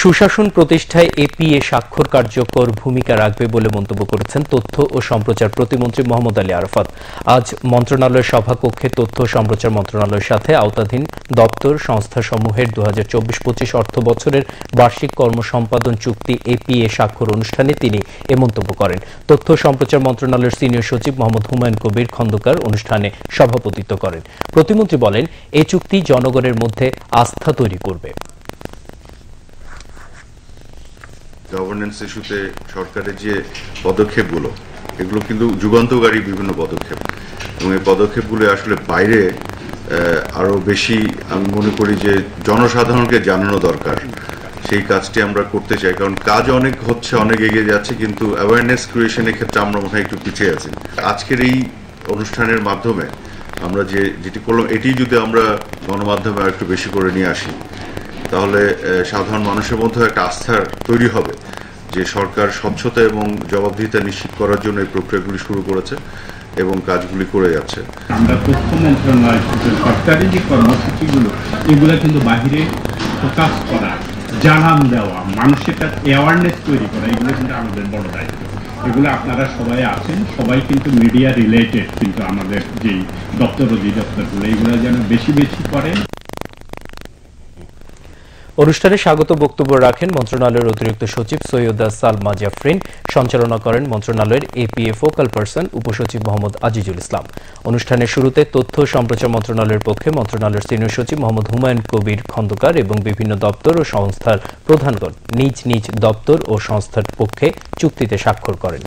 সুশাসন প্রতিষ্ঠায় এপিএ স্বাক্ষর কার্যকর ভূমিকা রাখবে বলে মন্তব্য করেছেন তথ্য ও সম্প্রচার প্রতিমন্ত্রী মোহাম্মদ আলী আরাফাত। আজ মন্ত্রণালয়ের সভাকক্ষে তথ্য ও সম্প্রচার মন্ত্রণালয়ের সাথে আওতাধীন দপ্তর সংস্থাসমূহের 2024-25 অর্থ বছরের বার্ষিক কর্মসম্পাদন চুক্তি এপিএ স্বাক্ষর অনুষ্ঠানে তিনি এ মন্তব্য করেন। তথ্য ও সম্প্রচার মন্ত্রণালয়ের সিনিয়র সচিব মোহাম্মদ হুমায়ুন কবির খন্দকার অনুষ্ঠানে সভাপতিত্ব করেন। প্রতিমন্ত্রী বলেন, এই চুক্তি জনগণের মধ্যে আস্থা তৈরি করবে। গভর্নেন্স ইস্যুতে সরকারের যে পদক্ষেপগুলো, এগুলো কিন্তু যুগান্তকারী বিভিন্ন পদক্ষেপ, এবং এই পদক্ষেপগুলো আসলে বাইরে আরো বেশি আমি মনে করি যে জনসাধারণকে জানানো দরকার। সেই কাজটি আমরা করতে চাই, কারণ কাজ অনেক হচ্ছে, অনেক এগিয়ে যাচ্ছে, কিন্তু অ্যাওয়ারনেস ক্রিয়েশনের ক্ষেত্রে আমরা মনে হয় একটু পিছিয়ে আছি। আজকের এই অনুষ্ঠানের মাধ্যমে আমরা যেটি করলাম, এটি যদি আমরা গণমাধ্যমে আর একটু বেশি করে নিয়ে আসি, তাহলে সাধারণ মানুষের মধ্যে একটা আস্থা তৈরি হবে যে সরকার স্বচ্ছতা এবং জবাবদিহিতা নিশ্চিত করার জন্য এই প্রক্রিয়াগুলি শুরু করেছে এবং কাজগুলি করে যাচ্ছে। আমরা তথ্য মন্ত্রণালয় সরকারি যে কর্মসূচিগুলো, এগুলো কিন্তু বাহিরে প্রকাশ করা, জানান দেওয়া, মানুষের কাছে অ্যাওয়ারনেস তৈরি করা, এগুলো কিন্তু আমাদের বড় দায়িত্ব। এগুলো আপনারা সবাই আছেন, সবাই কিন্তু মিডিয়া রিলেটেড, কিন্তু আমাদের যেই দপ্তর অধিদপ্তরগুলো, এগুলো যেন বেশি বেশি করেন। অনুষ্ঠানে স্বাগত বক্তব্য রাখেন মন্ত্রণালয়ের অতিরিক্ত সচিব সৈয়দা সালমা জাফরিন। সঞ্চালনা করেন মন্ত্রণালয়ের এপিএ ফোকাল পারসন উপসচিব মোহাম্মদ আজিজুল ইসলাম। অনুষ্ঠানের শুরুতে তথ্য ও সম্প্রচার মন্ত্রণালয়ের পক্ষে মন্ত্রণালয়ের সিনিয়র সচিব মোহাম্মদ হুমায়ুন কবির খন্দকার এবং বিভিন্ন দপ্তর ও সংস্থার প্রধানগণ নিজ নিজ দপ্তর ও সংস্থার পক্ষে চুক্তিতে স্বাক্ষর করেন।